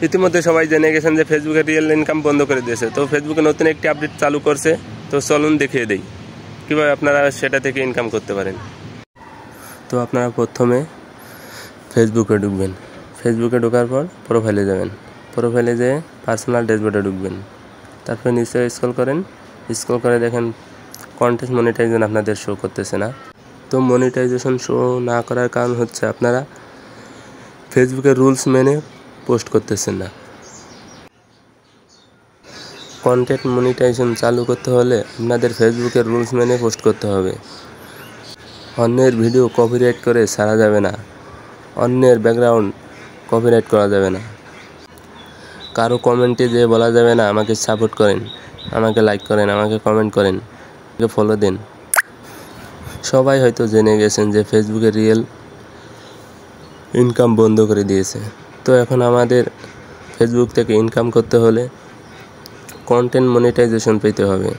ইতিমধ্যে সবাই জেনে গেছেন যে ফেসবুকে রিয়েল ইনকাম বন্ধ করে দিয়েছে। তো ফেসবুকে নতুন একটি আপডেট চালু করছে। তো চলুন দেখিয়ে দেই কীভাবে আপনারা সেটা থেকে ইনকাম করতে পারেন। তো আপনারা প্রথমে ফেসবুকে ঢুকবেন। ফেসবুকে ঢোকার পর প্রোফাইলে যাবেন। প্রোফাইলে যেয়ে পার্সোনাল ড্যাশবোর্ডে ঢুকবেন। তারপরে নিচে স্ক্রল করেন। স্ক্রল করে দেখেন কন্টেন্ট মনিটাইজেশন আপনাদের শো করতেছে না। তো মনিটাইজেশন শো না করার কারণ হচ্ছে আপনারা ফেসবুকের রুলস মেনে পোস্ট করতেছেন না। কন্টেন্ট মনিটাইজেশন চালু করতে হলে আপনাদের ফেসবুকের রুলস মেনে পোস্ট করতে হবে। অন্যের ভিডিও কপিরাইট করে ছাড়া যাবে না। অন্যের ব্যাকগ্রাউন্ড কপিরাইট করা যাবে না। কারো কমেন্টে যেয়ে বলা যাবে না আমাকে সাপোর্ট করেন, আমাকে লাইক করেন, আমাকে কমেন্ট করেন, আমাকে ফলো দেন। সবাই হয়তো জেনে গেছেন যে ফেসবুকে রিয়েল ইনকাম বন্ধ করে দিয়েছে। তো এখন আমাদের ফেসবুক থেকে ইনকাম করতে হলে কন্টেন্ট মনিটাইজেশন পেতে হবে।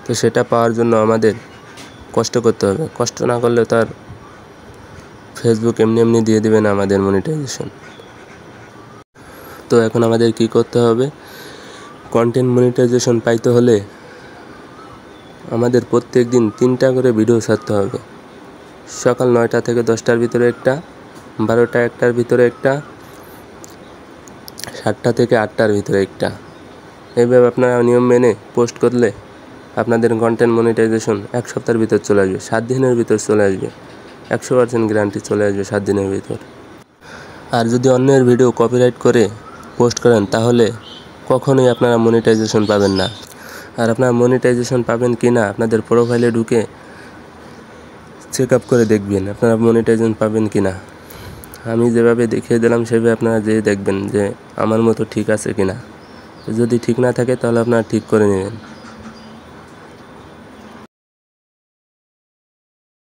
তো সেটা পাওয়ার জন্য আমাদের কষ্ট করতে হবে। কষ্ট না করলে তার ফেসবুক এমনি এমনি দিয়ে দেবে না আমাদের মনিটাইজেশন। তো এখন আমাদের কি করতে হবে? কন্টেন্ট মনিটাইজেশন পাইতে হলে আমাদের প্রত্যেক দিন 3টা করে ভিডিও ছাড়তে হবে। সকাল 9টা থেকে 10টার ভিতরে একটা, 12টা 1টার ভিতরে একটা, 7টা থেকে 8টার ভিতরে একটা। এইভাবে আপনারা নিয়ম মেনে পোস্ট করলে আপনাদের কন্টেন্ট মনিটাইজেশন 1 সপ্তাহের ভিতর চলে আসবে, 7 দিনের ভিতর চলে আসবে। 100% গ্যারান্টি চলে আসবে 7 দিনের ভিতর। আর যদি অন্যের ভিডিও কপিরাইট করে পোস্ট করেন তাহলে কখনোই আপনারা মনিটাইজেশন পাবেন না। আর আপনারা মনিটাইজেশন পাবেন কি না আপনাদের প্রোফাইলে ঢুকে চেক আপ করে দেখবেন আপনারা মনিটাইজেশন পাবেন কি না। আমি যেভাবে দেখিয়ে দিলাম সেভাবে আপনারা যেয়ে দেখবেন যে আমার মতো ঠিক আছে কি না। যদি ঠিক না থাকে তাহলে আপনারা ঠিক করে নেবেন।